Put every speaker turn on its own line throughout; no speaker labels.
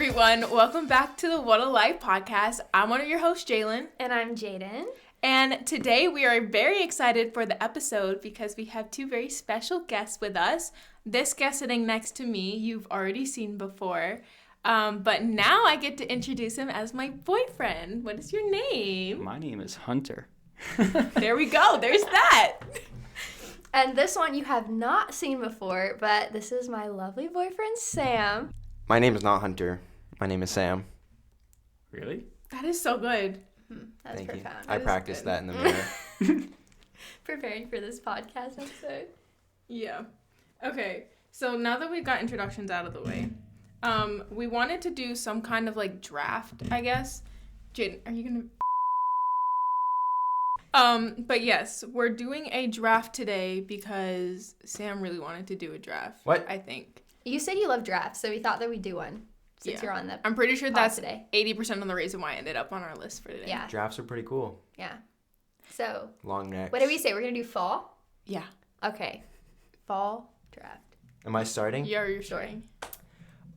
everyone. Welcome back to the What a Life podcast. I'm one of your hosts, Jaelyn.
And I'm Jaden.
And today we are very excited for the episode because we have two very special guests with us. This guest sitting next to me, you've already seen before. But now I get to introduce him as my boyfriend. What is your name?
My name is Hunter.
There we go. There's that.
And this one you have not seen before, but this is my lovely boyfriend, Sam.
My name is not Hunter. My name is Sam.
Really?
That is so good.
That's
Thank you.
profound.
I practiced that in the mirror.
Preparing for this podcast episode.
Yeah. Okay. So now that we got introductions out of the way, we wanted to do some kind of like draft, I guess. Jaden, are you gonna? But yes, we're doing a draft today because Sam really wanted to do a draft.
What?
I think.
You said you love drafts, so we thought that we'd do one since
Yeah.
you're on the
I'm pretty sure
pod
that's
today.
80% of the reason why I ended up on our list for today.
Yeah.
Drafts are pretty cool.
Yeah. So,
Long necks.
what did we say? We're going to do fall?
Yeah.
Okay. Fall draft.
Am I starting?
Yeah, you're starting.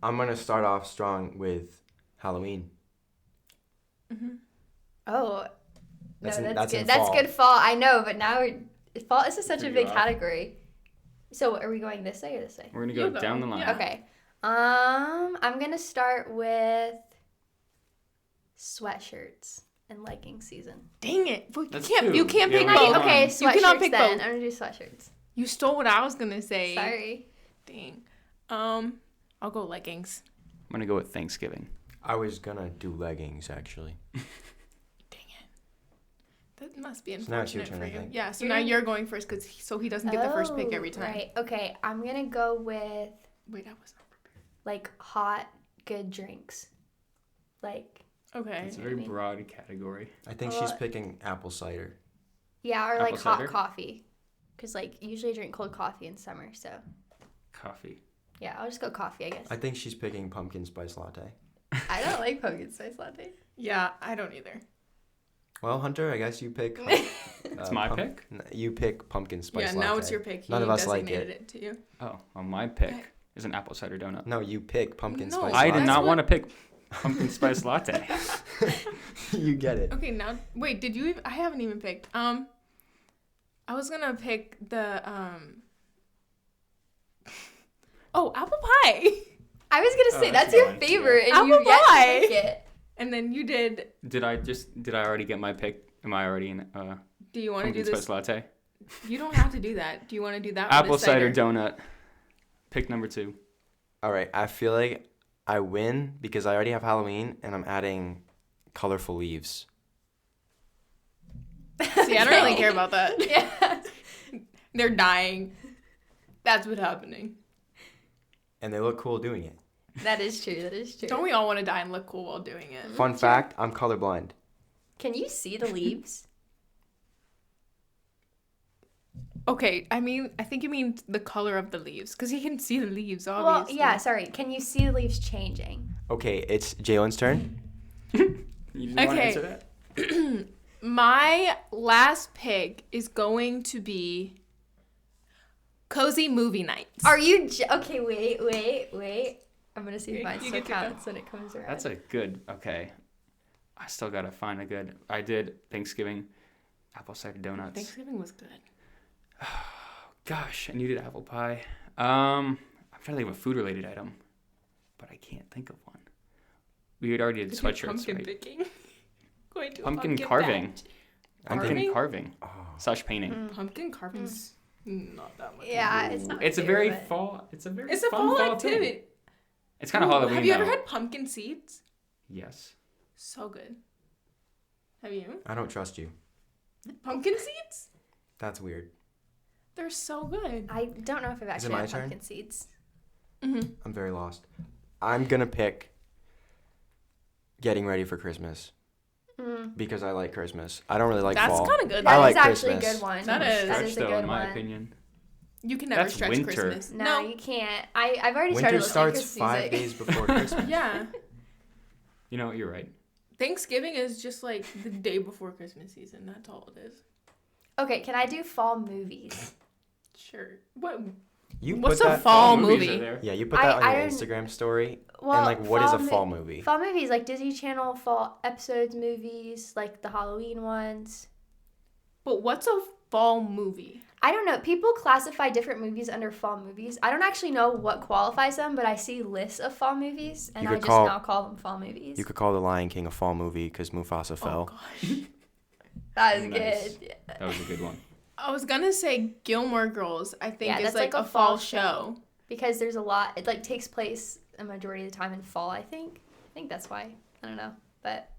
I'm going to start off strong with Halloween.
Mm-hmm.
Oh.
That's
No,
in-
that's
that's in
good. That's
fall.
good fall. I know, but now fall this is such a
Pretty
big
rough.
category. So, are we going this way or this way?
We're gonna
You
go
go.
down the line.
Yeah.
Okay. I'm gonna start with sweatshirts and legging season.
Dang it. Well,
That's
you can't
two.
pick
Yeah,
both.
we both
Okay,
won.
sweatshirts
You cannot pick
then.
both.
I'm gonna do sweatshirts.
You stole what I was going to say.
Sorry.
Dang. I'll go leggings.
I'm gonna go with Thanksgiving.
I was going to do leggings, actually.
Dang it. That must be
So now it's your
unfortunate
turn,
for
I
you.
think.
Yeah, so
You're
now
gonna-
you're going first so he doesn't get the first pick every time.
Right. Okay. I'm gonna go with
Wait, I was not prepared.
like hot, good drinks. Like
Okay.
It's a
know what
very
I mean?
broad category.
I think she's picking apple cider.
yeah, or
Apple
like hot
cider?
coffee. Cause like usually I drink cold coffee in summer, so
Coffee.
yeah, I'll just go coffee, I guess.
I think she's picking pumpkin spice latte.
I don't like pumpkin spice latte.
Yeah, I don't either.
Well, Hunter, I guess you pick...
It's my pick?
You pick pumpkin spice latte.
Yeah, now it's your pick.
None
He
of us like
designated
it.
it to you.
Oh, well, my pick is an apple cider donut.
No, you pick pumpkin
No,
spice
I
latte.
did
That's
not
what-
want to pick pumpkin spice latte.
You get it.
Okay, now wait, did you even I haven't even picked. I was gonna pick the oh, apple pie.
I was gonna
Oh,
say
that's
that's
a
your
good one.
favorite, and
Apple
you yet
pie.
to pick it.
And then you did
Did I already get my pick? Am I already in
do you want to do
pumpkin
this?
spice latte?
You don't have to do that. Do you want to do that with
Apple
the
cider donut. Pick number 2.
All right, I feel like I win because I already have Halloween and I'm adding colorful leaves.
See, I don't really care about that.
Yeah.
They're dying. That's what's happening.
And they look cool doing it.
That is true. That is true.
Don't we all want to die and look cool while doing it?
Fun fact, I'm colorblind.
Can you see the leaves?
Okay, I think you mean the color of the leaves, because he can see the leaves,
Well,
obviously.
yeah. Sorry. Can you see the leaves changing?
Okay, it's Jalen's turn.
You didn't want to
Okay.
answer that?
My last pick is going to be cozy movie nights.
Are you okay? Wait. I'm gonna see if
Okay,
mine
you
still
get to go.
counts when it comes around.
That's a good, okay. I still got to find a good. I did Thanksgiving apple cider donuts.
Thanksgiving was good.
Gosh, and you did apple pie. I'm trying to think of a food-related item, but I can't think of one. We had already did
Is it
sweatshirts,
pumpkin
right?
picking? Going to a
Pumpkin carving.
patch.
Pumpkin
Carving?
carving
Oh.
slash painting.
Mm.
Pumpkin carving's not that much.
Yeah, it's not.
It's a
my
very
favorite.
fall. It's a very
It's a
fun
fall
thing.
activity.
It's kind of
Ooh,
Halloween.
Have you ever
though.
had pumpkin seeds?
Yes.
So good. Have you?
I don't trust you.
Pumpkin seeds?
That's weird.
They're so good.
I don't know if I've
Is it
actually
my
had
turn?
pumpkin seeds.
Mm-hmm.
I'm very lost. I'm gonna pick getting ready for Christmas because I like Christmas. I don't really like
That's
fall.
kind of good.
I
That
like
is actually
Christmas.
a good one.
That is.
That
Stretch,
is a
though,
good
in my
one.
opinion.
You can never
That's
stretch
winter.
Christmas.
No, you can't. I've already
Winter
started listening to
starts
Christmas
5
music.
days before Christmas.
Yeah.
You know what? You're right.
Thanksgiving is just like the day before Christmas season. That's all it is.
Okay, can I do fall movies?
Sure. What?
You
What's
put
a
that
fall
movies
movie?
are there.
Yeah, you put that on your
I don't-
Instagram story.
Well,
and like, what is a
fall
fall movie?
Fall movies, like Disney Channel fall episodes, movies, like the Halloween ones.
But what's a fall movie?
I don't know. People classify different movies under fall movies. I don't actually know what qualifies them, but I see lists of fall movies, and
You
I
could
just
call-
now call them fall movies.
You could call The Lion King a fall movie because Mufasa
Oh
fell.
gosh.
That is
Nice.
good.
That was a good one.
I was gonna say Gilmore Girls. I think
Yeah,
is
that's
like
like
a
a
fall
fall
show.
Because there's a lot. It like takes place a majority of the time in fall. I think that's why. I don't know, but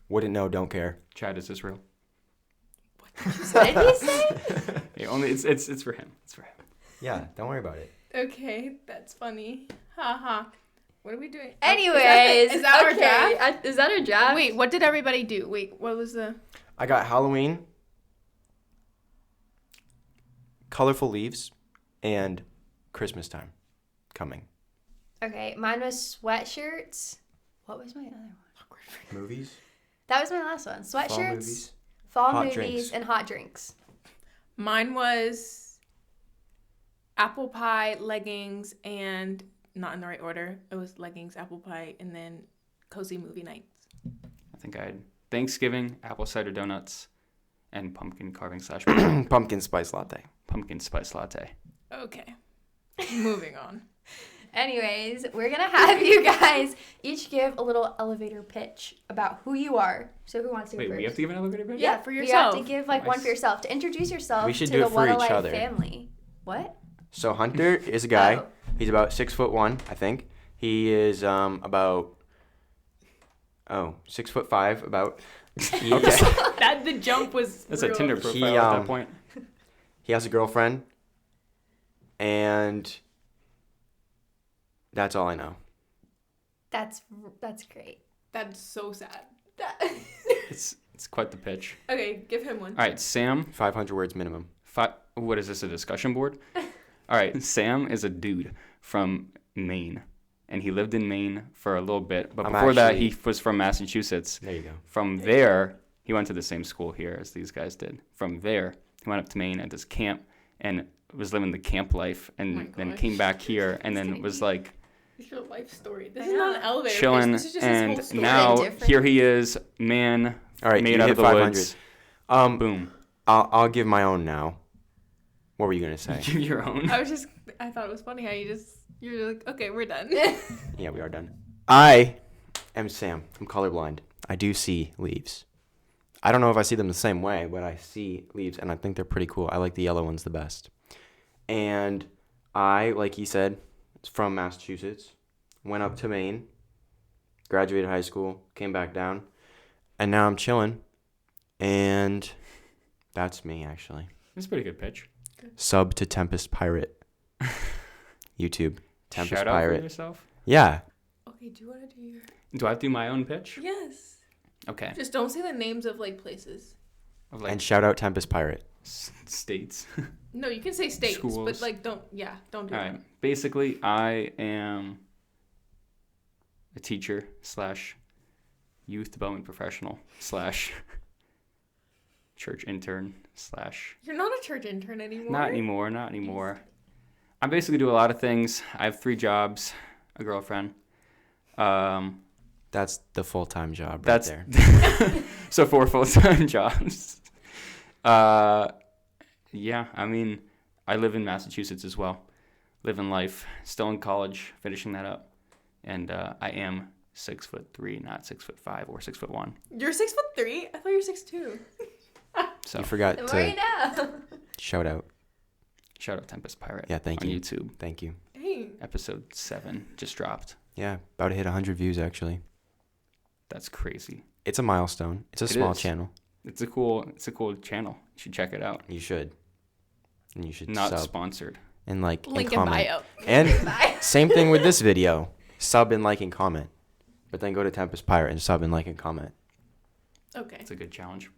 Wouldn't know, don't care.
Chad, is this real?
what did he say?
Yeah, only it's for him. It's for him.
Yeah, don't worry about it.
Okay, that's funny. Haha. What are we doing?
Anyways,
is that our
okay.
draft?
Is that our draft?
Wait, what did everybody do? Wait, what was the?
I got Halloween, colorful leaves, and Christmas time coming.
Okay, mine was sweatshirts. What was my other one?
Movies?
That was my last one.
Fall
Sweatshirts,
movies?
fall
Hot
movies,
drinks.
and hot drinks.
Mine was apple pie, leggings, and not in the right order. It was leggings, apple pie, and then cozy movie nights.
I think I had Thanksgiving, apple cider donuts, and pumpkin carving /
Pumpkin spice latte.
pumpkin spice latte.
Okay. Moving on.
Anyways, we're gonna have you guys each give a little elevator pitch about who you are. So who wants to go
Wait,
first?
we have to give an elevator pitch?
Yeah, for
You
yourself.
have to give like one for yourself to introduce yourself
We should
to
do
the
it for
What a
each
Life
other.
family. What?
So Hunter is a guy.
Oh.
He's about 6'1", I think. He is about 6'5", about. Okay.
That the jump was.
That's a
real.
Tinder profile
He,
at that point.
He has a girlfriend, and that's all I know.
That's great.
That's so sad.
It's quite the pitch.
Okay, give him one.
All right, Sam.
500 words minimum.
What is this, a discussion board? All right, Sam is a dude from Maine, and he lived in Maine for a little bit. But before that, he was from Massachusetts.
There you go.
From there, he went to the same school here as these guys did. From there, he went up to Maine at this camp and was living the camp life,
Oh my
and then
gosh.
came back here and then was like
Your life story. This
I
is not an
know.
elevator. pitch.
chilling,
This is just his whole
and
story.
now
Different.
here he is, man,
All right,
made
you
out
hit
of the
500.
woods.
Boom. I'll give my own now. What were you gonna say?
Give your own.
I thought it was funny how you're like, okay, we're done.
Yeah, we are done. I am Sam. I'm colorblind. I do see leaves. I don't know if I see them the same way, but I see leaves, and I think they're pretty cool. I like the yellow ones the best. And I, like he said, is from Massachusetts. Went up to Maine. Graduated high school. Came back down. And now I'm chilling. And that's me, actually.
That's a pretty good pitch.
Sub to Tempest Pirate. YouTube. Tempest
Shout out for
Pirate.
yourself.
Yeah.
Okay, do you want to do your?
Do I have to do my own pitch?
Yes.
Okay.
Just don't say the names of like places.
Of like
And shout out Tempest Pirate.
states.
No, you can say states, but
Schools.
like don't do
All
that.
right. Basically, I am a teacher / youth development professional / church intern /
You're not a church intern anymore.
Not anymore. I basically do a lot of things. I have 3 jobs, a girlfriend.
That's the full-time job
That's
there.
So 4 full-time jobs. Yeah, I mean, I live in Massachusetts as well. Living life, still in college, finishing that up. And I am 6'3", not 6'5" or 6'1".
You're 6'3". I thought you were 6'2".
So
You forgot
The more you
to
know.
shout out.
shout out Tempest Pirate.
Yeah, thank
on
you.
YouTube.
Thank you.
Dang.
Episode 7 just dropped.
Yeah, about to hit 100 views, actually.
That's crazy.
It's a milestone. It's a
It
small
is.
channel.
It's a cool channel. You should check it out.
You should. And you should
Not
sub
sponsored.
and like
Link
and
in
comment.
bio.
And
Bye.
same thing with this video. Sub and like and comment. But then go to Tempest Pirate and sub and like and comment.
Okay.
It's a good challenge.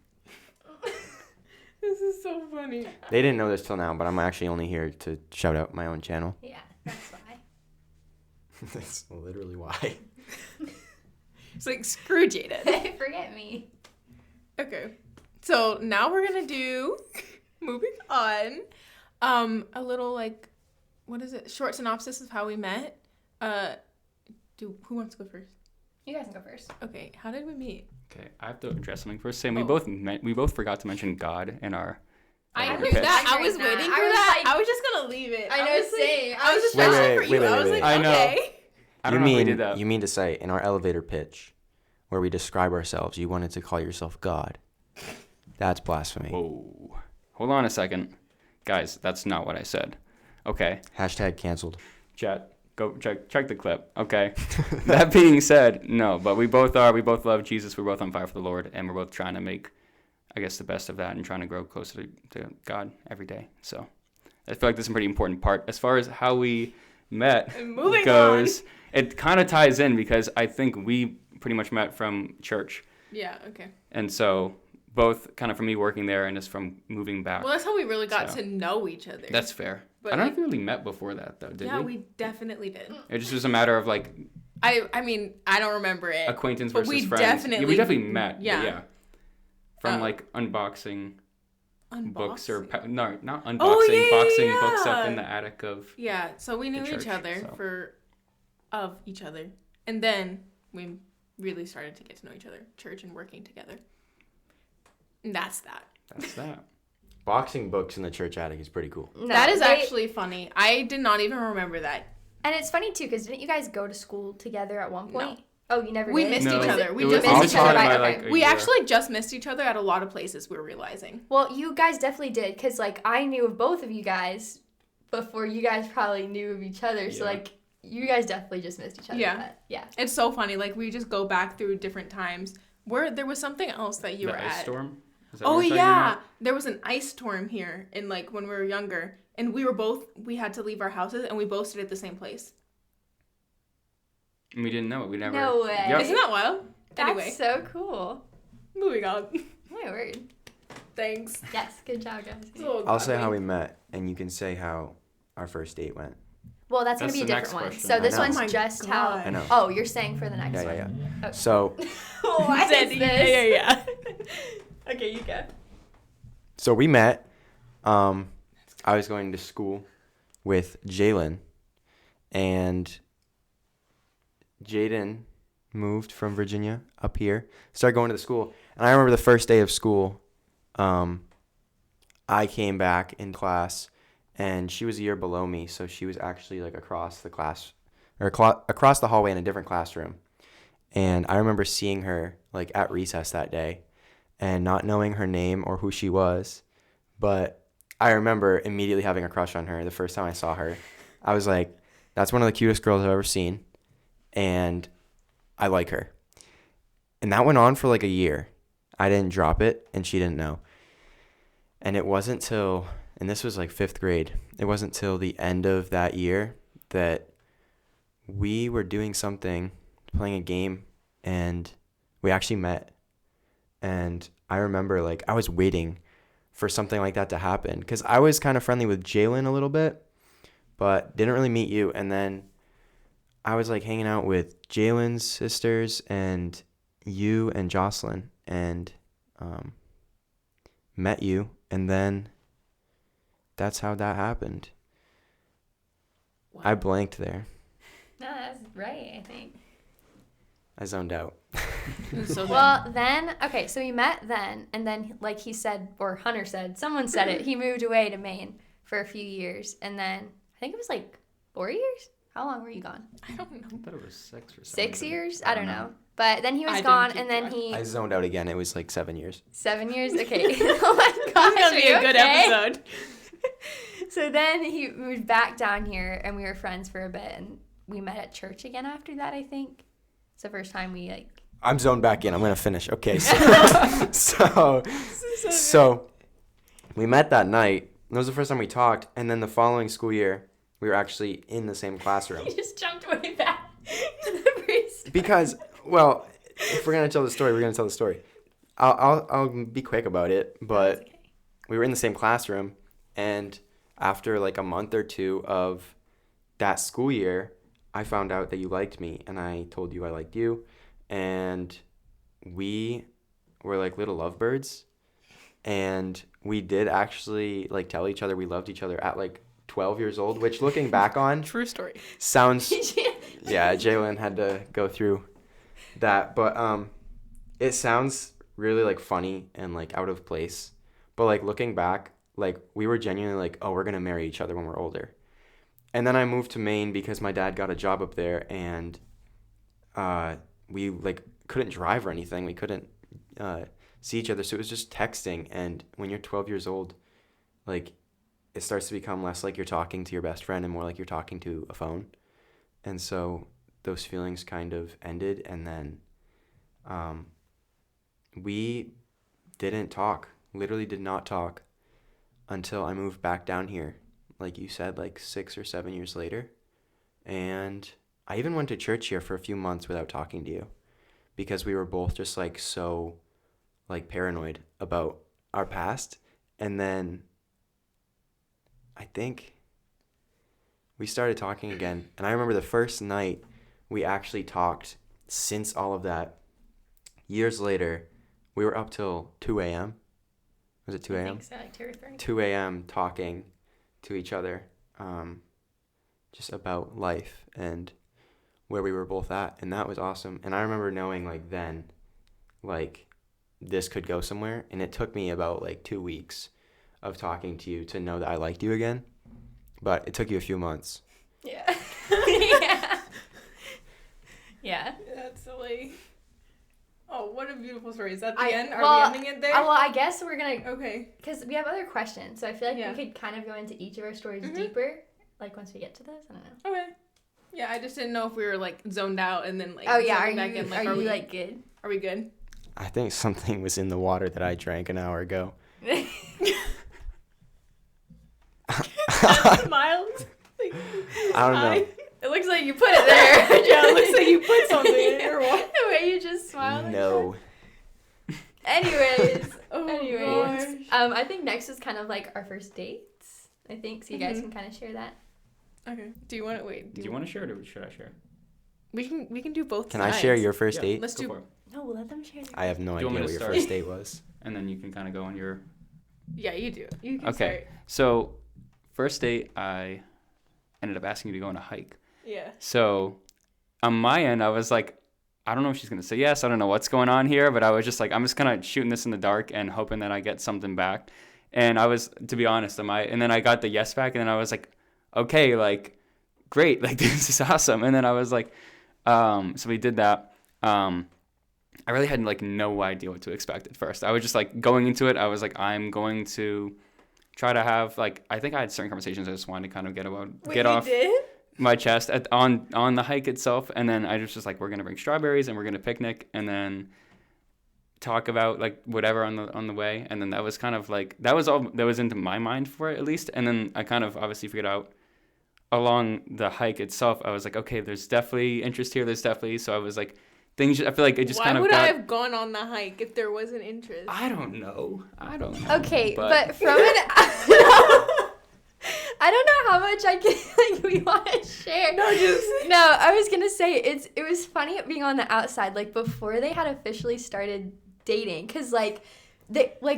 This is so funny.
They didn't know this till now, but I'm actually only here to shout out my own channel.
Yeah, that's why.
That's literally why.
It's like screw Jaden.
Forget me.
Okay. So now we're gonna do moving on. A little like what is it? Short synopsis of how we met. Who wants to go first?
You guys can go first.
Okay, how did we meet?
Okay, I have to address something first. Sam, we both forgot to mention God in our.
I
pitch.
knew that. I was
That.
waiting for
I was
that.
like-
I was just gonna leave it.
I know,
was like-
same.
I was just
Wait,
waiting
wait,
for you.
wait,
I was
wait.
like,
I know.
okay.
I don't know if we did that.
You mean to say in our elevator pitch, where we describe ourselves, you wanted to call yourself God? That's blasphemy.
Whoa. Hold on a second. Guys, that's not what I said. Okay.
Hashtag canceled.
Chat. Go check the clip. Okay. That being said, no, but we both love Jesus. We're both on fire for the Lord, and we're both trying to make, I guess, the best of that and trying to grow closer to God every day. So I feel like this is a pretty important part. As far as how we met
Moving
goes, it kind of ties in because I think we pretty much met from church.
Yeah. Okay.
And so both kind of from me working there and just from moving back.
Well, that's how we really got
So,
to know each other.
That's fair.
But
I don't know
like-
if we really met before that, though, did
yeah,
we?
we definitely did.
It just was a matter of, like,
I mean, I don't remember it.
acquaintance
But
versus
we
friends.
definitely-
Yeah, we definitely met. but
yeah.
yeah. From,
Oh.
like, unboxing books or...
Unboxing.
No, not unboxing.
Oh, yeah,
boxing
yeah.
books up in the attic of...
Yeah, so we knew
church,
each other
so.
of each other. And then we really started to get to know each other, church and working together. And that's that.
That's that.
Boxing books in the church attic is pretty cool.
No,
that is
they-
actually funny. I did not even remember that.
And it's funny too, because didn't you guys go to school together at one
No.
point? Oh, you never
We
did?
missed
No,
each other. We
it
just
was
missed each other.
outside
by-
by,
okay.
like, a
We
year.
actually just missed each other at a lot of places, we're realizing.
Well, you guys definitely did, because, like, I knew of both of you guys before you guys probably knew of each other. So,
Yeah.
like, you guys definitely just missed each other.
Yeah.
But, yeah.
It's so funny. Like, we just go back through different times. There was something else that you
the
were
ice
at.
storm? Is that
Oh,
what you're talking
yeah.
about?
There was an ice storm here in, like, when we were younger. And we had to leave our houses, and we both stayed at the same place.
And we didn't know it. We never...
No way.
Yep.
Isn't that wild?
That's
Anyway,
so cool.
moving on.
My word.
Thanks.
Yes, good job, guys.
So
I'll say
glad
how we met, and you can say how our first date went.
Well, that's going to
That's
be a
the
different
next
one.
question.
So
I
this
know.
one's
Oh my
just
God.
how...
I know.
Oh, you're saying for the next
Yeah,
one.
yeah, yeah.
Oh.
So,
What
Said,
is
yeah.
this? Okay, you go.
so we met. I was going to school with Jaelyn, and Jaden moved from Virginia up here, started going to the school. And I remember the first day of school, I came back in class, and she was a year below me, so she was actually like across the class, or across the hallway in a different classroom. And I remember seeing her like at recess that day, and not knowing her name or who she was, but I remember immediately having a crush on her the first time I saw her. I was like, that's one of the cutest girls I've ever seen, and I like her. And that went on for like a year. I didn't drop it, and she didn't know. And it wasn't till, and this was like 5th grade, it wasn't till the end of that year that we were doing something, playing a game, and we actually met. And I remember like I was waiting for something like that to happen, because I was kind of friendly with Jaelyn a little bit, but didn't really meet you. And then I was like hanging out with Jaelyn's sisters and you and Jocelyn, and met you, and then that's how that happened.
Wow.
I blanked there.
No, that's right, I think.
I zoned out.
It was so good.
Well, then, okay, so we met then, and then, like he said, or Hunter said, someone said it, he moved away to Maine for a few years, and then, I think it was like 4 years? How long were you gone?
I don't know.
I thought it was 6 or 7.
6 years? I don't know. But then he
I
was
didn't
gone,
keep
and then
track.
he...
I zoned out again. It was like 7 years.
7 years? Okay. Oh my gosh,
This is gonna be
are
a
you
good
okay?
episode.
So then he moved back down here, and we were friends for a bit, and we met at church again after that, I think. It's the first time we, like...
I'm zoned back in. I'm gonna finish. Okay, so we met that night. That was the first time we talked, and then the following school year, we were actually in the same classroom.
You just jumped way back to the first...
Because, well, if we're gonna tell the story, we're gonna tell the story. I'll be quick about it, but
okay.
we were in the same classroom, and after like a month or two of that school year, I found out that you liked me, and I told you I liked you, and we were like little lovebirds, and we did actually like tell each other we loved each other at like 12 years old, which looking back on
True story.
sounds, yeah, Jaelyn had to go through that, but it sounds really like funny and like out of place, but like looking back, like we were genuinely like, oh, we're gonna marry each other when we're older. And then I moved to Maine because my dad got a job up there, and we like couldn't drive or anything. We couldn't see each other, so it was just texting. And when you're 12 years old, like it starts to become less like you're talking to your best friend and more like you're talking to a phone. And so those feelings kind of ended, and then we didn't talk, literally did not talk until I moved back down here, like you said, like 6 or 7 years later. And I even went to church here for a few months without talking to you because we were both just like so like paranoid about our past. And then I think we started talking again. And I remember the first night we actually talked since all of that. Years later, we were up till 2 a.m. Was it 2 a.m.?
I think so, like 2 or 3.
2 a.m. talking to each other just about life and where we were both at. And that was awesome. And I remember knowing like then, like this could go somewhere. And it took me about like 2 weeks of talking to you to know that I liked you again. But it took you a few months.
Yeah. Yeah. Yeah.
That's silly. Oh, what a beautiful story. Is that the
I-
end? Are
well,
we ending it there?
Well, I guess we're gonna,
Okay.
because we have other questions, so I feel like
Yeah.
we could kind of go into each of our stories
Mhm.
deeper, like once we get to this. I don't know.
Okay. Yeah, I just didn't know if we were like zoned out and then like
Oh yeah, are
zoning back
you
in. Like,
are
we
you like good?
Are we good?
I think something was in the water that I drank an hour ago.
Smiled. Like,
I don't know.
It looks like you put it there.
Yeah, it looks like you put something in it or what?
The way you just smiled. like
No.
that. Anyways.
Oh,
Anyways.
gosh.
I think next is kind of like our first dates. I think so. You guys
Mhm.
can kind of share that.
Okay. Do you want to wait?
Do you want to share it or should I share?
We can do both.
Can I share your first
Yeah,
date?
Let's
Go
do.
for it.
No, let them share. Their
I have no
Do you want
idea
me
what
to
your
start?
first date was.
And then you can kind of go on your...
Yeah, you do. You can
Okay. So, first date, I ended up asking you to go on a hike.
start. Yeah.
So, on my end, I was like, I don't know if she's going to say yes. I don't know what's going on here. But I was just like, I'm just kind of shooting this in the dark and hoping that I get something back. And I was, to be honest, and then I got the yes back. And then I was like, okay, like, great. Like, this is awesome. And then I was like, so we did that. I really had like no idea what to expect at first. I was just like going into it. I was like, I'm going to try to have like, I think I had certain conversations I just wanted to kind of get off my chest on the hike itself. And then I was just like, we're going to bring strawberries and we're going to picnic and then talk about like whatever on the way. And then that was kind of like, that was all that was into my mind for it at least. And then I kind of obviously figured out along the hike itself, I was like, okay, there's definitely interest here. There's definitely, so I was like, I feel like it just
Why
kind of
would
got...
I have gone on the hike if there wasn't interest?
I don't know.
Okay, but from an I don't know how much I can like we want to share. No, I was gonna say it was funny being on the outside, like before they had officially started dating, cause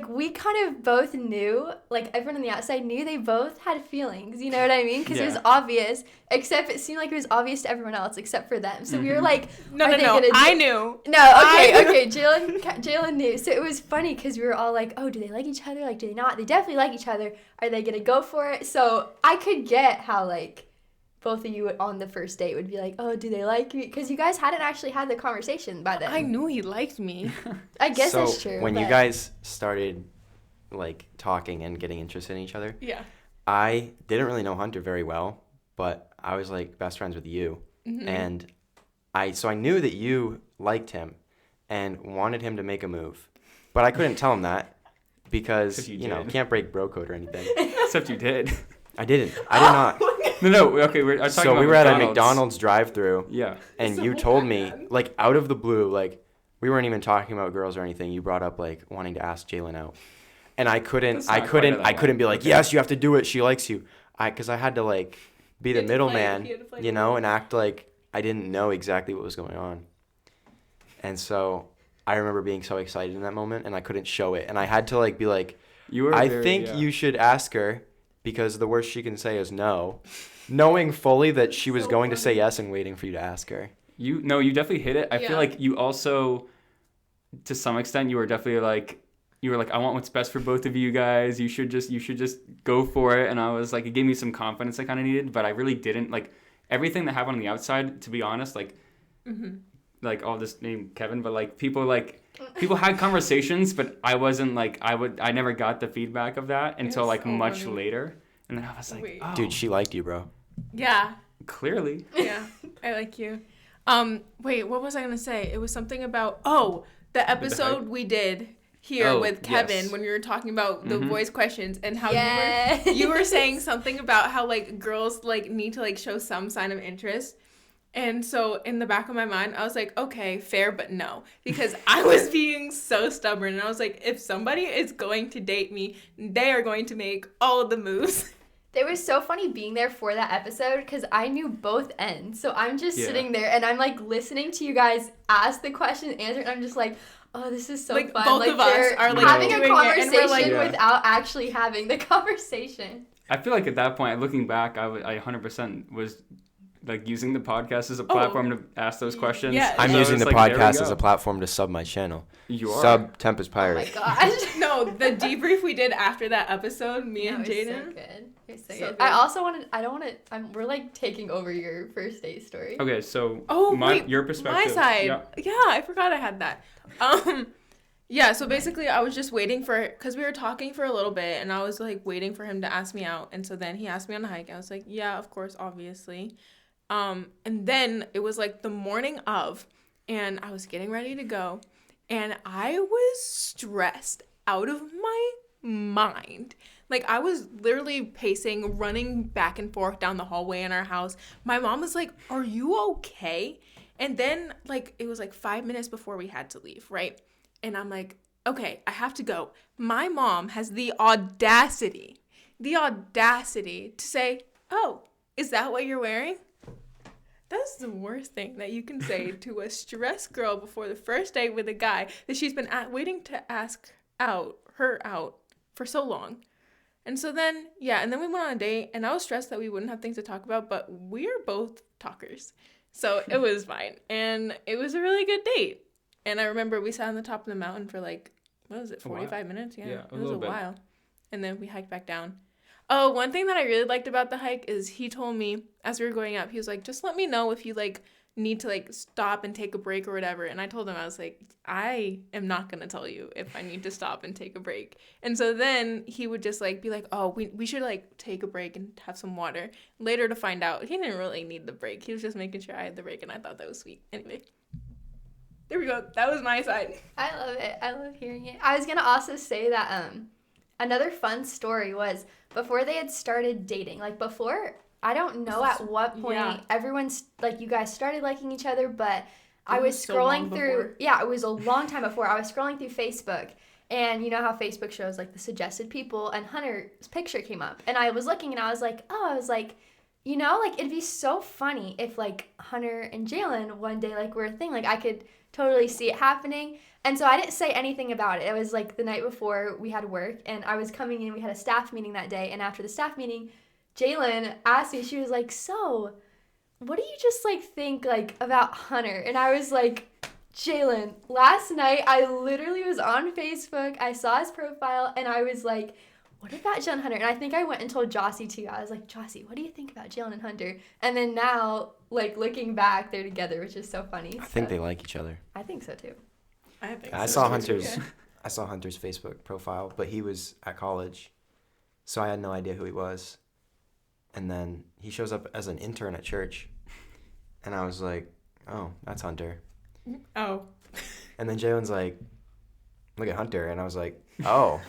we kind of both knew, like everyone on the outside knew they both had feelings. You know what I mean? Because it was obvious. Except it seemed like it was obvious to everyone else except for them. So we were like,
no. I knew.
No, okay. Jaelyn knew. So it was funny because we were all like, oh, do they like each other? Like, do they not? They definitely like each other. Are they gonna go for it? So I could get how like both of you on the first date would be like, oh, do they like me? Because you guys hadn't actually had the conversation by then.
I knew he liked me.
I guess
So
that's true.
when you
but-
guys started like talking and getting interested in each other,
Yeah.
I didn't really know Hunter very well, but I was like best friends with you.
Mm-hmm.
And I knew that you liked him and wanted him to make a move. But I couldn't tell him that because,
You
you know,
did.
can't break bro code or anything.
Except you did.
I didn't. I did not.
No, okay, I was talking
So
about
we were at a McDonald's drive-thru
Yeah.
and
So
you
what
told me,
happened?
like out of the blue, like we weren't even talking about girls or anything. You brought up like wanting to ask Jaelyn out. And I
That's
couldn't
not quite how that
I couldn't
went.
be like,
Okay.
yes, you have to do it. She likes you. Because I had to like be
You
the
had to play it.
middleman,
You had to play
you
the
know,
role.
and act like I didn't know exactly what was going on. And so I remember being so excited in that moment and I couldn't show it. And I had to like be like,
You were
I
very,
think
yeah.
you should ask her. because the worst she can say is no, knowing fully that she was going to say yes and waiting for you to ask her.
You definitely hit it. I feel like you also, to some extent, you were definitely like, I want what's best for both of you guys. You should just go for it. And I was like, it gave me some confidence I kind of needed, but I really didn't. Like, everything that happened on the outside, to be honest, like, like, I'll just name Kevin, but like people had conversations, but I wasn't like, I never got the feedback of that until like much later. And then I was like, oh.
Dude, she liked you, bro.
Yeah.
Clearly.
Yeah, I like you. Wait, what was I going to say? It was something about, the episode we did here with Kevin when we were talking about the voice questions and how you were saying something about how like girls like need to like show some sign of interest. And so in the back of my mind, I was like, okay, fair, but no. Because I was being so stubborn. And I was like, if somebody is going to date me, they are going to make all of the moves.
It was so funny being there for that episode because I knew both ends. So I'm just sitting there and I'm like listening to you guys ask the question and answer. And I'm just like, oh, this is so fun.
Both of us are like
having a conversation
like,
without actually having the conversation.
I feel like at that point, looking back, I 100% was like using the podcast as a platform to ask those questions.
Yeah.
I'm
so
using the podcast as a platform to sub my channel.
You are.
Sub Tempest Pirate.
Oh my gosh.
No, the debrief we did after that episode, me and Jaden.
So good. It was so good. I also we're like taking over your first date story.
Okay, so your perspective.
My side. Yeah, I forgot I had that. Yeah, so basically I was just waiting because we were talking for a little bit and I was like waiting for him to ask me out. And so then he asked me on a hike. I was like, yeah, of course, obviously. And then it was like the morning of, and I was getting ready to go, and I was stressed out of my mind. Like, I was literally pacing, running back and forth down the hallway in our house. My mom was like, are you okay? And then, like, it was like 5 minutes before we had to leave, right? And I'm like, okay, I have to go. My mom has the audacity to say, oh, is that what you're wearing? That's the worst thing that you can say to a stressed girl before the first date with a guy that she's been waiting to ask her out for so long. And so then, and then we went on a date, and I was stressed that we wouldn't have things to talk about, but we're both talkers. So it was fine. And it was a really good date. And I remember we sat on the top of the mountain for like, 45 minutes? Yeah, it was a while. And then we hiked back down. Oh, one thing that I really liked about the hike is he told me as we were going up, he was like, just let me know if you like need to like stop and take a break or whatever. And I told him, I was like, I am not going to tell you if I need to stop and take a break. And so then he would just like be like, oh, we should like take a break and have some water. Later to find out, he didn't really need the break. He was just making sure I had the break, and I thought that was sweet. Anyway, there we go. That was my side.
I love it. I love hearing it. I was going to also say that another fun story was before they had started dating, like before, I don't know at what point everyone's, like, you guys started liking each other, but I was scrolling through, it was a long time before. I was scrolling through Facebook, and you know how Facebook shows, like, the suggested people, and Hunner's picture came up, and I was looking, and I was like, you know, like, it'd be so funny if, like, Hunner and Jaelyn one day, like, were a thing. Like, I could totally see it happening. And so I didn't say anything about it. It was like the night before we had work, and I was coming in. We had a staff meeting that day, and after the staff meeting, Jaelyn asked me, she was like, so what do you just like think like about Hunner? And I was like, Jaelyn, last night I literally was on Facebook. I saw his profile, and I was like, what about Jaelyn and Hunter? And I think I went and told Jossie too. I was like, Jossie, what do you think about Jaelyn and Hunter? And then now, like, looking back, they're together, which is so funny.
I think they like each other.
I think so too.
I saw Hunter's Facebook profile, but he was at college, so I had no idea who he was. And then he shows up as an intern at church, and I was like, oh, that's Hunter.
Oh.
And then Jalen's like, look at Hunter, and I was like, oh.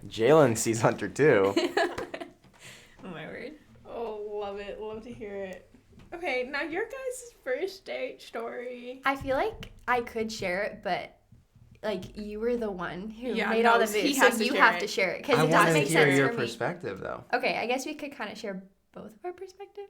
Jaelyn sees Hunter too.
Oh my word.
Oh, love it. Love to hear it. Okay, now your guys' first date story.
I feel like I could share it, but like you were the one who made all the moves, so you have to share it because it doesn't make sense for me.
I want to hear your perspective, though.
Okay, I guess we could kind of share both of our perspectives.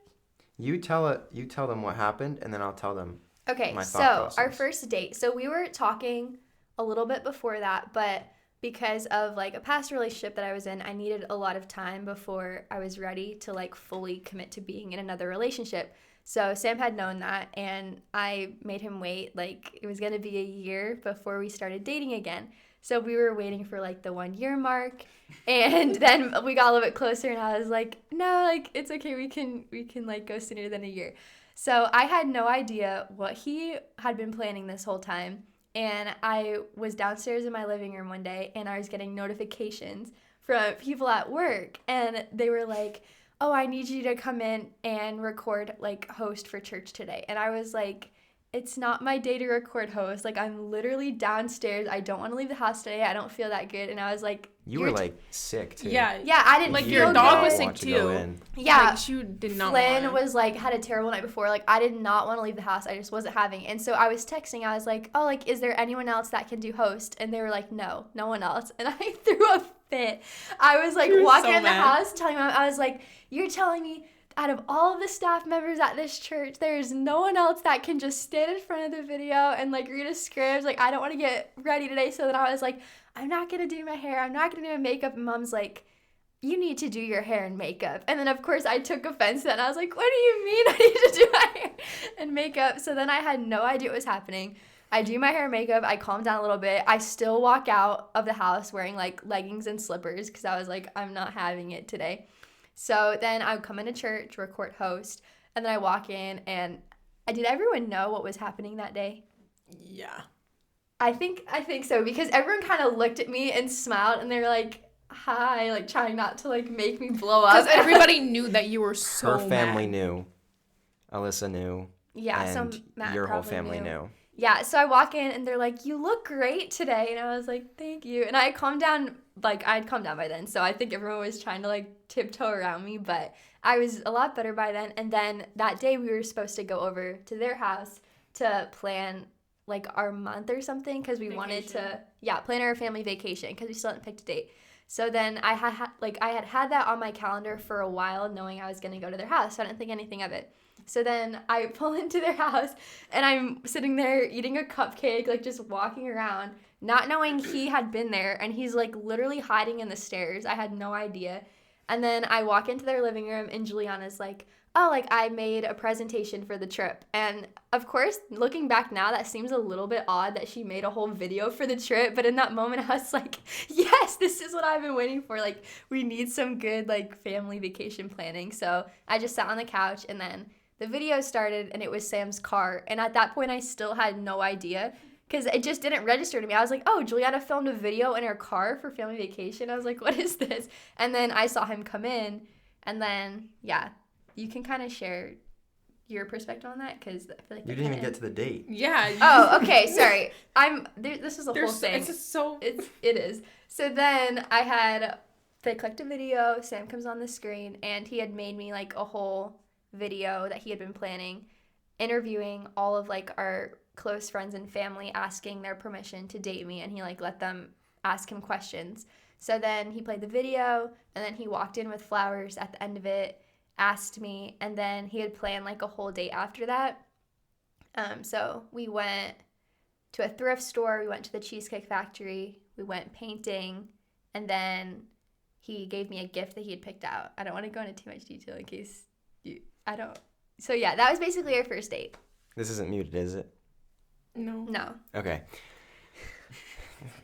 You tell them what happened, and then I'll tell them.
Okay, so our first date. So we were talking a little bit before that, but because of like a past relationship that I was in, I needed a lot of time before I was ready to like fully commit to being in another relationship. So Sam had known that, and I made him wait. Like, it was going to be a year before we started dating again. So we were waiting for like the 1 year mark, and then we got a little bit closer, and I was like, no, like, it's okay. We can like go sooner than a year. So I had no idea what he had been planning this whole time. And I was downstairs in my living room one day, and I was getting notifications from people at work, and they were like, oh, I need you to come in and record, like, host for church today. And I was like, it's not my day to record host. Like, I'm literally downstairs. I don't want to leave the house today. I don't feel that good. And I was like,
you were like sick too.
Yeah.
Yeah, I didn't
like
feel
your dog
good.
was sick too.
Yeah.
Like, she did not
Flynn
want
was like, had a terrible night before. Like, I did not want to leave the house. I just wasn't having it. And so I was texting. I was like, oh, like, is there anyone else that can do host? And they were like, no one else. And I threw a fit. I was like walking
so
in the
mad.
house telling mom, I was like, you're telling me out of all of the staff members at this church, there's no one else that can just stand in front of the video and like read a script. Like, I don't want to get ready today. So then I was like, I'm not going to do my hair. I'm not going to do my makeup. And mom's like, you need to do your hair and makeup. And then, of course, I took offense to that. And I was like, what do you mean I need to do my hair and makeup? So then I had no idea what was happening. I do my hair and makeup. I calm down a little bit. I still walk out of the house wearing, like, leggings and slippers because I was like, I'm not having it today. So then I would come into church, record host, and then I walk in, and did everyone know what was happening that day?
Yeah.
I think so, because everyone kind of looked at me and smiled, and they were like, hi, like trying not to like make me blow up.
Because everybody knew that you were so
Her family
mad.
knew. Alyssa knew.
Yeah,
and
so Matt
your whole
probably
family knew.
Yeah, so I walk in and they're like, you look great today. And I was like, thank you. And I'd calmed down by then. So I think everyone was trying to like tiptoe around me, but I was a lot better by then. And then that day we were supposed to go over to their house to plan like our month or something because we wanted to, plan our family vacation because we still hadn't picked a date. So then I had that on my calendar for a while, knowing I was going to go to their house. So I didn't think anything of it. So then I pull into their house, and I'm sitting there eating a cupcake, like just walking around, not knowing he had been there, and he's like literally hiding in the stairs. I had no idea. And then I walk into their living room, and Juliana's like, oh, like I made a presentation for the trip. And of course, looking back now, that seems a little bit odd that she made a whole video for the trip. But in that moment, I was like, yes, this is what I've been waiting for. Like, we need some good like family vacation planning. So I just sat on the couch, and then the video started, and it was Sam's car. And at that point, I still had no idea because it just didn't register to me. I was like, oh, Juliana filmed a video in her car for family vacation. I was like, what is this? And then I saw him come in, and then, yeah, you can kind of share your perspective on that because I feel like
you didn't even get to the date.
Yeah.
Oh, okay. Sorry. This is a whole thing.
It's just so.
It is. So then they clicked a video. Sam comes on the screen, and he had made me like a whole video that he had been planning, interviewing all of like our close friends and family, asking their permission to date me, and he like let them ask him questions. So then he played the video, and then he walked in with flowers at the end of it, asked me, and then he had planned like a whole date after that. So we went to a thrift store, we went to the Cheesecake Factory, we went painting, and then he gave me a gift that he had picked out. I don't want to go into too much detail in case so yeah, that was basically our first date.
This isn't muted, is it?
No.
Okay.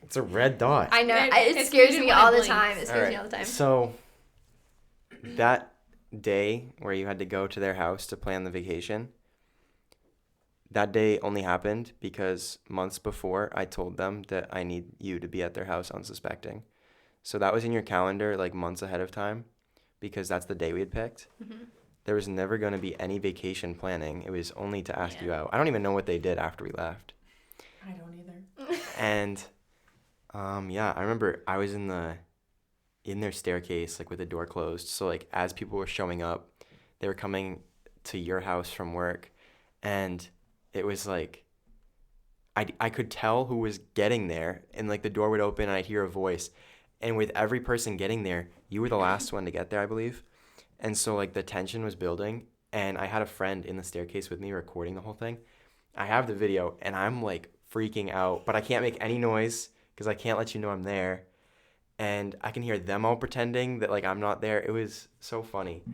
It's a red dot.
I know. It scares me all the time. It scares me all the time.
So that day where you had to go to their house to plan the vacation, that day only happened because months before I told them that I need you to be at their house unsuspecting. So that was in your calendar like months ahead of time because that's the day we had picked. Mm-hmm. There was never going to be any vacation planning. It was only to ask you out. I don't even know what they did after we left.
I don't either.
And I remember I was in their staircase, like with the door closed. So like as people were showing up, they were coming to your house from work, and it was like I could tell who was getting there, and like the door would open and I'd hear a voice, and with every person getting there, you were the last one to get there, I believe. And so like the tension was building, and I had a friend in the staircase with me recording the whole thing. I have the video, and I'm like freaking out, but I can't make any noise because I can't let you know I'm there. and I can hear them all pretending that like I'm not there. It was so funny,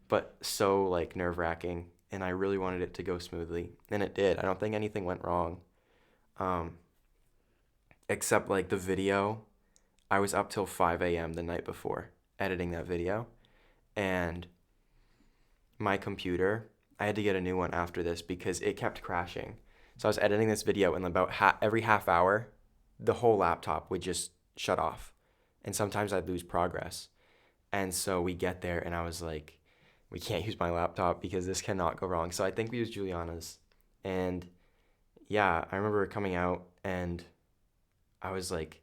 but so like nerve-wracking, and I really wanted it to go smoothly, and it did. I don't think anything went wrong, except like the video. I was up till 5 a.m. the night before editing that video, and my computer, I had to get a new one after this because it kept crashing. So I was editing this video, and about every half hour, the whole laptop would just shut off, and sometimes I'd lose progress. And so we get there, and I was like, we can't use my laptop because this cannot go wrong. So I think we used Juliana's, and yeah, I remember coming out, and I was like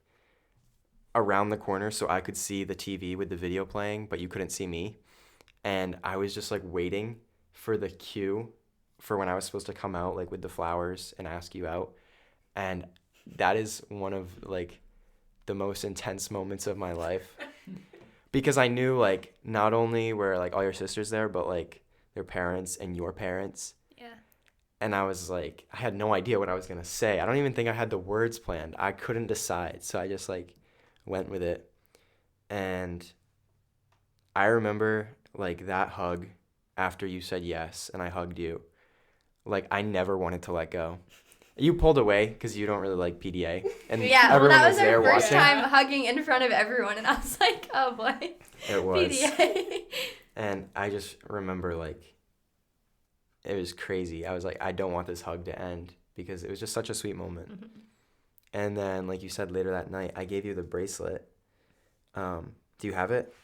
around the corner so I could see the TV with the video playing, but you couldn't see me. And I was just like waiting for the cue for when I was supposed to come out, like with the flowers and ask you out. And that is one of like the most intense moments of my life because I knew like not only were like all your sisters there, but like their parents and your parents.
Yeah.
And I was like, I had no idea what I was going to say. I don't even think I had the words planned. I couldn't decide. So I just like went with it. And I remember like that hug after you said yes and I hugged you. Like I never wanted to let go. You pulled away because you don't really like PDA. And
yeah, well,
everyone
that was
there
our first
watching.
time hugging in front of everyone, and I was like, oh boy.
It was.
PDA.
And I just remember like it was crazy. I was like, I don't want this hug to end because it was just such a sweet moment. Mm-hmm. And then, like you said, later that night, I gave you the bracelet. Do you have it?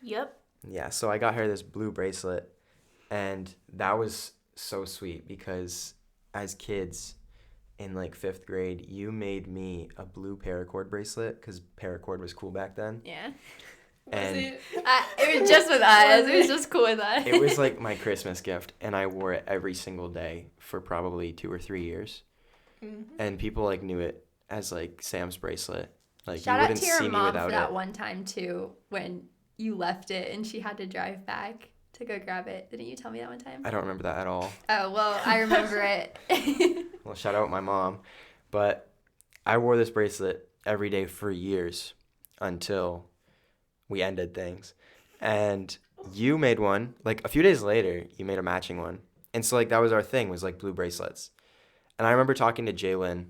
Yep.
Yeah, so I got her this blue bracelet, and that was so sweet because as kids in like 5th grade, you made me a blue paracord bracelet because paracord was cool back then.
Yeah.
And
it was just with us. It was just cool with us.
It was like my Christmas gift, and I wore it every single day for probably 2 or 3 years. Mm-hmm. And people like knew it as like Sam's bracelet. Like
shout
you wouldn't
out to your
see me
mom
without
for that
it.
one time too when you left it and she had to drive back to go grab it. Didn't you tell me that one time?
I don't remember that at all.
Oh, well, I remember it.
Well, shout out my mom. But I wore this bracelet every day for years until we ended things. And you made one, like a few days later, you made a matching one. And so like that was our thing, was like blue bracelets. And I remember talking to Jaelyn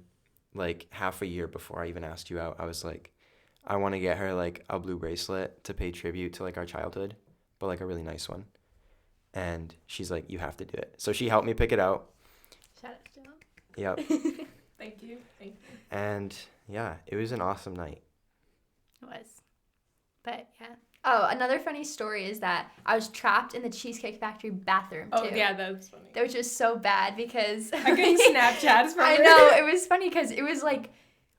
like half a year before I even asked you out. I was like, I want to get her like a blue bracelet to pay tribute to like our childhood, but like a really nice one. And she's like, you have to do it. So she helped me pick it out.
Shout out to Mom.
Yep.
Thank you.
And yeah, it was an awesome night.
It was. But yeah. Oh, another funny story is that I was trapped in the Cheesecake Factory bathroom too.
Oh yeah, that was funny.
That was just so bad because
I couldn't Snapchats from her.
I know, it was funny because it was like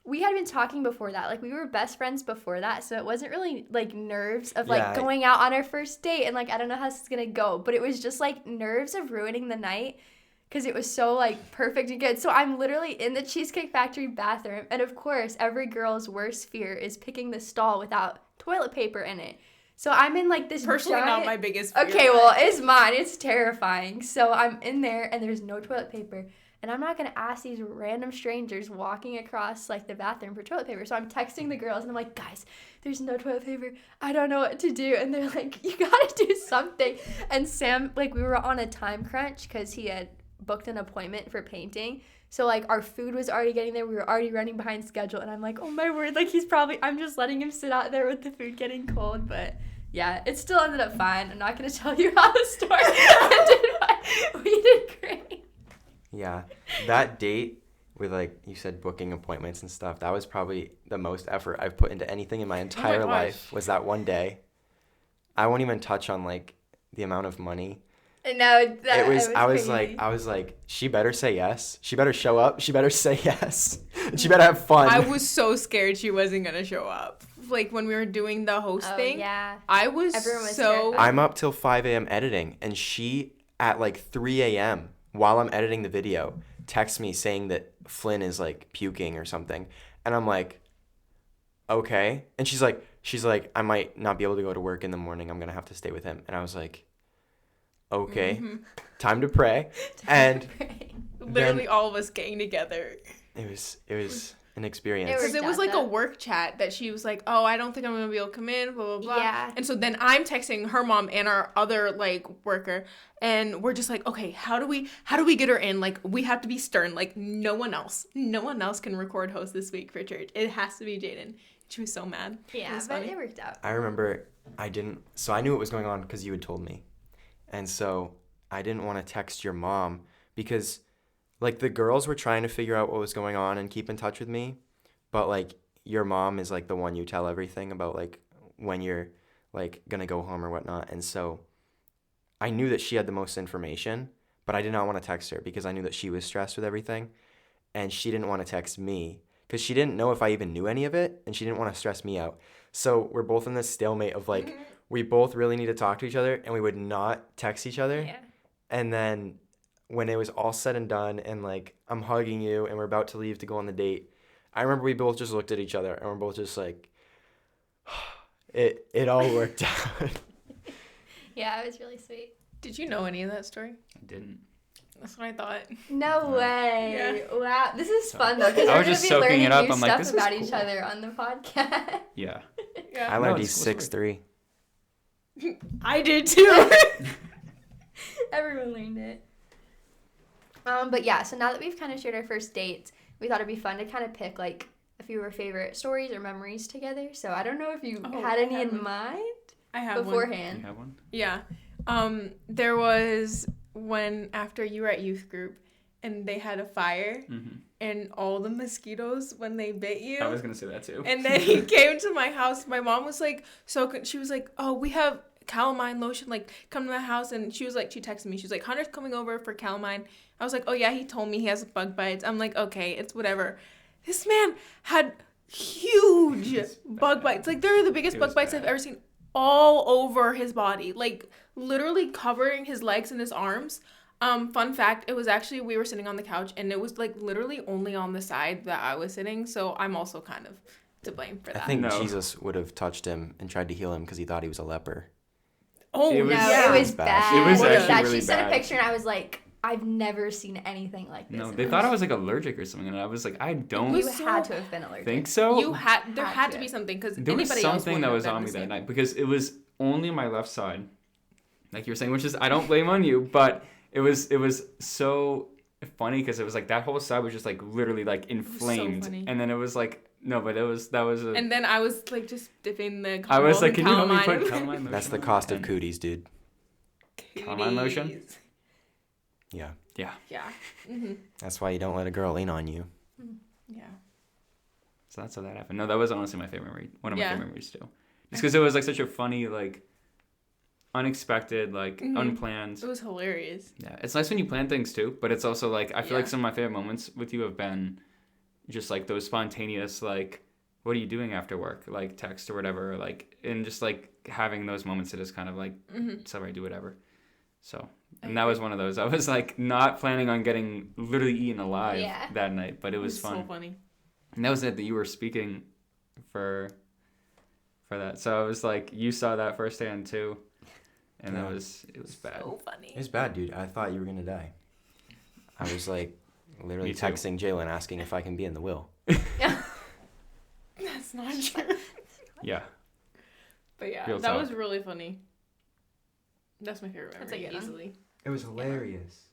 we had been talking before that. Like we were best friends before that, so it wasn't really like nerves of like going out on our first date and like I don't know how this is gonna go, but it was just like nerves of ruining the night because it was so like perfect and good. So I'm literally in the Cheesecake Factory bathroom, and of course every girl's worst fear is picking the stall without toilet paper in it. So I'm in like this
personally
giant...
not my biggest fear.
Okay, well, it's mine. It's terrifying. So I'm in there and there's no toilet paper. And I'm not going to ask these random strangers walking across like the bathroom for toilet paper. So I'm texting the girls and I'm like, guys, there's no toilet paper. I don't know what to do. And they're like, you got to do something. And Sam, like we were on a time crunch because he had booked an appointment for painting. So like our food was already getting there. We were already running behind schedule. And I'm like, oh my word, like I'm just letting him sit out there with the food getting cold. But yeah, it still ended up fine. I'm not going to tell you how the story ended, but we did great.
Yeah, that date with like you said booking appointments and stuff, that was probably the most effort I've put into anything in my entire life was that one day. I won't even touch on like the amount of money.
No, that
I was like, she better say yes. She better show up. She better say yes. And she better have fun.
I was so scared she wasn't gonna show up. Like when we were doing the host thing.
Yeah.
Everyone was so.
I'm up till 5 a.m. editing, and she at like 3 a.m. while I'm editing the video texts me saying that Flynn is like puking or something, and I'm like, okay. And she's like, I might not be able to go to work in the morning. I'm gonna have to stay with him. And I was like, okay, time to pray. Literally
all of us getting together.
It was an experience.
Because it was like a work chat that she was like, oh, I don't think I'm going to be able to come in, blah, blah, blah.
Yeah.
And so then I'm texting her mom and our other, like, worker, and we're just like, okay, how do we get her in? Like, we have to be stern. Like, no one else can record host this week for church. It has to be Jaden. She was so mad.
Yeah, but it worked out.
I remember I knew what was going on because you had told me. And so I didn't want to text your mom because, like, the girls were trying to figure out what was going on and keep in touch with me. But, like, your mom is, like, the one you tell everything about, like, when you're, like, going to go home or whatnot. And so I knew that she had the most information, but I did not want to text her because I knew that she was stressed with everything. And she didn't want to text me because she didn't know if I even knew any of it, and she didn't want to stress me out. So we're both in this stalemate of, like, we both really need to talk to each other, and we would not text each other.
Yeah.
And then when it was all said and done, and, like, I'm hugging you, and we're about to leave to go on the date, I remember we both just looked at each other, and we're both just like, it all worked out.
Yeah, it was really sweet.
Did you know any of that story?
I didn't.
That's what I thought.
No way.
Yeah.
Wow. This is fun, though, because we're going to be learning new stuff about each other on the podcast.
Yeah.
Yeah.
I learned he's 6'3".
I did too.
Everyone learned it. But yeah, so now that we've kind of shared our first dates, we thought it'd be fun to kind of pick like a few of our favorite stories or memories together. So I don't know if you had any in mind
I have
beforehand.
You have one?
Yeah. There was when after you were at youth group and they had a fire and all the mosquitoes when they bit you.
I was going to say that too.
And then he came to my house. My mom was like, she was like, oh, we have calamine lotion, like come to my house. And she was like, she texted me, she was like, Hunter's coming over for calamine. I was like, oh yeah, he told me he has bug bites. I'm like, okay, it's whatever. This man had huge bug bites. Like they're the biggest bug bites I've ever seen, all over his body, like literally covering his legs and his arms. Fun fact, it was actually, we were sitting on the couch and it was like literally only on the side that I was sitting. So I'm also kind of to blame for that.
I think Jesus would have touched him and tried to heal him because he thought he was a leper.
Oh,
it was bad.
It was actually really
She sent
bad.
a picture and I was like, I've never seen anything like this.
No, they thought I was like allergic or something, and I was like, I don't
You had to have been allergic.
think so.
There had to be something because
There was
anybody else
something that was on me that night because it was only my left side, like you were saying, which is I don't blame on you, but it was so funny because it was like that whole side was just like literally like inflamed,
so funny.
And then it was like no, but that was a.
And then I was like just dipping the.
I was like, can you help me
calamine.
put calamine lotion?
That's the
on?
cost of
And
cooties, dude.
Calamine lotion?
Yeah.
Yeah.
Yeah. Mm-hmm.
That's why you don't let a girl lean on you.
Yeah.
So that's how that happened. No, that was honestly my favorite memory. One of my favorite memories too. Just because it was like such a funny, like, unexpected, like unplanned.
It was hilarious.
Yeah, it's nice when you plan things too, but it's also like I feel like some of my favorite moments with you have been just like those spontaneous, like, what are you doing after work, like text or whatever, like, and just like having those moments to just kind of like celebrate, do whatever. So, and that was one of those. I was like not planning on getting literally eaten alive that night, but it was fun.
So funny.
And that was it that you were speaking for that. So I was like, you saw that firsthand too. And it was bad.
So funny.
It was bad, dude. I thought you were gonna die. I was like literally texting Jaelyn asking if I can be in the will.
That's not true.
Yeah.
But yeah,
Real
that
talk.
was really funny. That's my favorite memory,
That's a good
easily.
It was hilarious.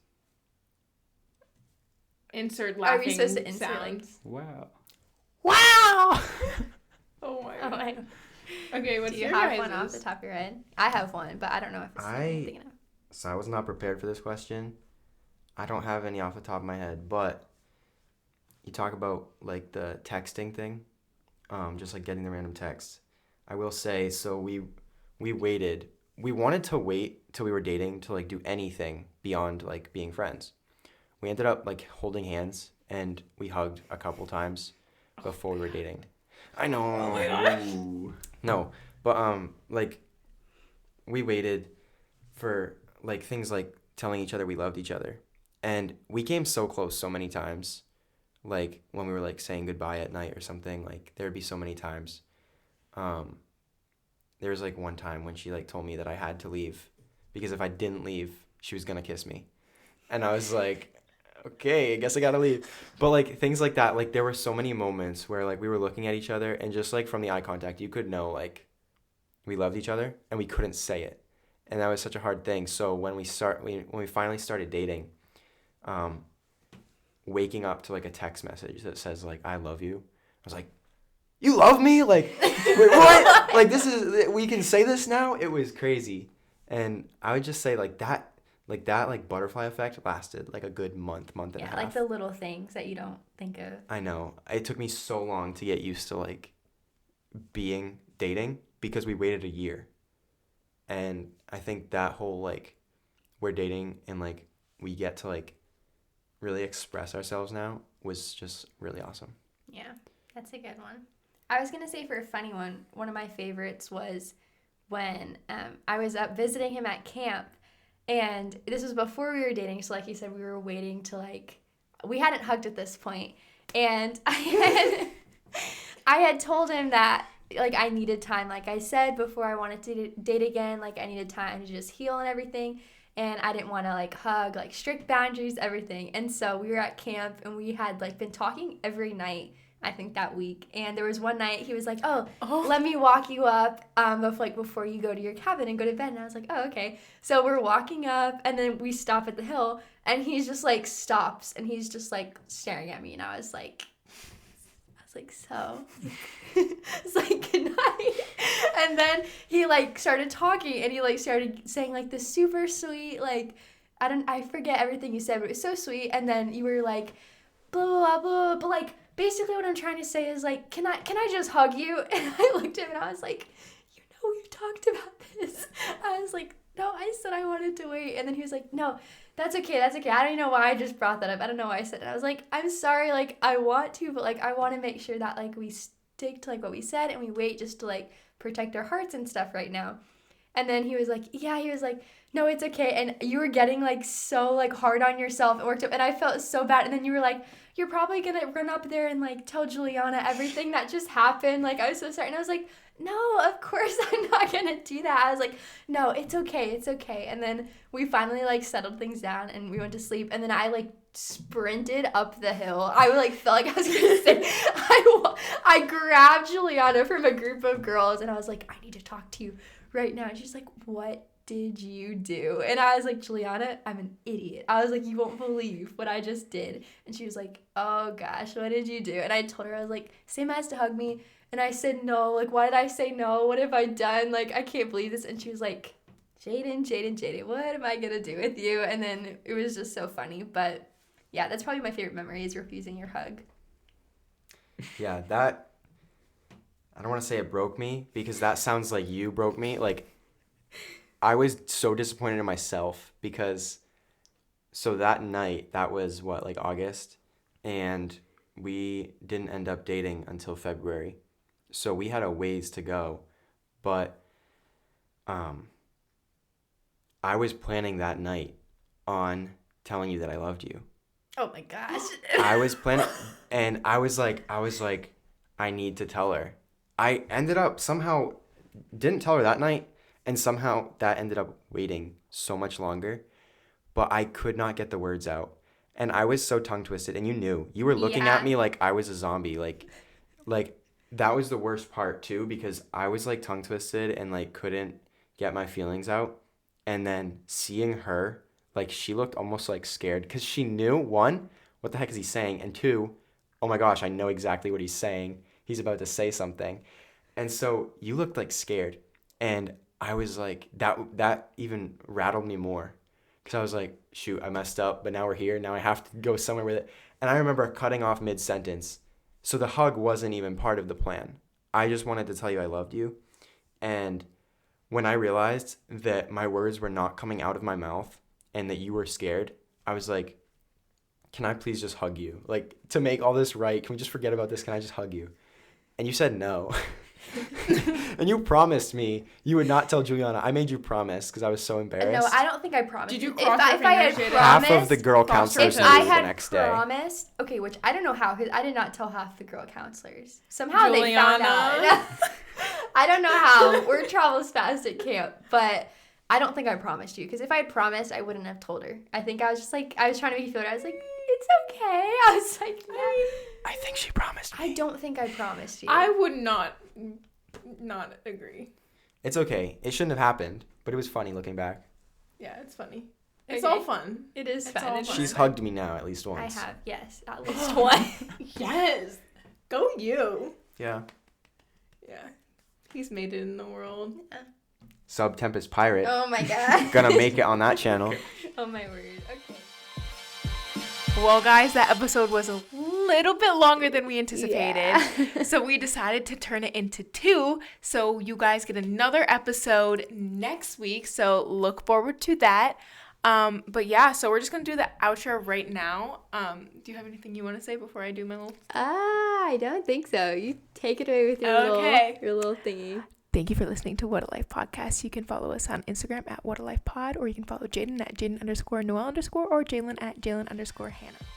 Insert laughing
Are we supposed to insert
sounds.
Wow.
Wow!
Oh my
Oh
god.
my.
Okay, what's
Do you
your
have
guys's?
one off the top of your head? I have one, but I don't know if it's the one I'm thinking of.
So I was not prepared for this question. I don't have any off the top of my head, but you talk about like the texting thing, just like getting the random texts. I will say, so we waited. We wanted to wait till we were dating to like do anything beyond like being friends. We ended up like holding hands and we hugged a couple times before we were dating. I know. No, but like we waited for like things like telling each other we loved each other. And we came so close so many times. Like when we were like saying goodbye at night or something, like there'd be so many times. There was like one time when she like told me that I had to leave because if I didn't leave, she was gonna kiss me. And I was like, okay, I guess I gotta leave. But like things like that, like there were so many moments where like we were looking at each other and just like from the eye contact, you could know like we loved each other and we couldn't say it. And that was such a hard thing. So when we finally started dating, waking up to like a text message that says like I love you, I was like, you love me? Like wait, what? Like we can say this now? It was crazy. And I would just say like that butterfly effect lasted like a good month and a half.
Yeah, like the little things that you don't think of.
I know. It took me so long to get used to like dating because we waited a year. And I think that whole like we're dating and like we get to like really express ourselves now was just really awesome.
Yeah, that's a good one. I was going to say for a funny one of my favorites was when I was up visiting him at camp. And this was before we were dating, so like you said, we were waiting to like, we hadn't hugged at this point. And I had told him that like I needed time. Like I said before I wanted to date again, like I needed time to just heal and everything. And I didn't want to like hug, like strict boundaries, everything. And so we were at camp and we had like been talking every night, I think that week. And there was one night he was like, oh. Let me walk you up before you go to your cabin and go to bed. And I was like, oh, okay. So we're walking up and then we stop at the hill and he's just like stops and he's just like staring at me. And I was like, so it's like good night. And then he like started talking and he like started saying like this super sweet, like, I forget everything you said, but it was so sweet. And then you were like, blah, blah, blah, but like, basically what I'm trying to say is like, can I just hug you? And I looked at him and I was like, you know, we talked about this. I was like, no, I said I wanted to wait. And then he was like, no, that's okay. I don't even know why I just brought that up. I don't know why I said it. I was like, I'm sorry, like I want to, but like I want to make sure that like we stick to like what we said and we wait just to like protect our hearts and stuff right now. And then he was like, no, it's okay. And you were getting like so like hard on yourself and worked up and I felt so bad. And then you were like, you're probably going to run up there and like tell Juliana everything that just happened. Like, I was so sorry. And I was like, no, of course I'm not going to do that. I was like, no, it's okay. And then we finally like settled things down and we went to sleep. And then I like sprinted up the hill. I like felt like I was going to say, I grabbed Juliana from a group of girls and I was like, I need to talk to you right now. And she's like, what did you do? And I was like, Juliana, I'm an idiot. I was like, you won't believe what I just did. And she was like, oh gosh, what did you do? And I told her, I was like, Sam has to hug me. And I said no. Like, why did I say no? What have I done? Like, I can't believe this. And she was like, Jaden, what am I gonna do with you? And then it was just so funny. But yeah, that's probably my favorite memory is refusing your hug.
Yeah, that, I don't want to say it broke me because that sounds like you broke me. Like, I was so disappointed in myself because, so that night, that was what, like August, and we didn't end up dating until February. So we had a ways to go, but I was planning that night on telling you that I loved you.
Oh my gosh.
I was planning, and I was like, I need to tell her. I ended up somehow didn't tell her that night, and somehow that ended up waiting so much longer, but I could not get the words out. And I was so tongue twisted, and you were looking at me like I was a zombie. Like that was the worst part too, because I was like tongue twisted and like couldn't get my feelings out. And then seeing her, like she looked almost like scared because she knew, one, what the heck is he saying? And two, oh my gosh, I know exactly what he's saying. He's about to say something. And so you looked like scared. And I was like, that even rattled me more. Because I was like, shoot, I messed up, but now we're here. Now I have to go somewhere with it. And I remember cutting off mid-sentence. So the hug wasn't even part of the plan. I just wanted to tell you I loved you. And when I realized that my words were not coming out of my mouth and that you were scared, I was like, can I please just hug you? Like, to make all this right, can we just forget about this? Can I just hug you? And you said no. And you promised me you would not tell Juliana. I made you promise because I was so embarrassed.
No, I don't think I promised.
Did you cross
if I had
fingers?
promised,
half of the girl counselors
if
knew
I
the
had
next day.
promised, okay, which I don't know how, because I did not tell half the girl counselors. Somehow they
Juliana.
found out. I don't know how. Word travels fast at camp, but I don't think I promised you, because if I had promised, I wouldn't have told her. I think I was just like, I was trying to make you feel it. I was like, it's okay. I was like, no.
I think she promised me.
I don't think I promised you.
I would not agree.
It's okay. It shouldn't have happened, but it was funny looking back.
Yeah, it's funny. It's
Okay.
all fun.
It is
It's
fun.
all
It's
fun.
She's hugged me now at least
I
once.
have, yes, at least one.
Yes. Go you.
Yeah.
Yeah. He's made it in the world.
Sub Tempest Pirate.
Oh my god.
Gonna make it on that channel.
Oh my word. Okay.
Well, guys, that episode was a little bit longer than we anticipated.
Yeah.
So we decided to turn it into 2. So you guys get another episode next week. So look forward to that. But yeah, so we're just going to do the outro right now. Do you have anything you want to say before I do my little...
I don't think so. You take it away with your little thingy.
Thank you for listening to What a Life Podcast. You can follow us on Instagram at What a Life Pod, or you can follow Jaden at Jaden_Noel_ or Jaelyn at Jaelyn_Hannah.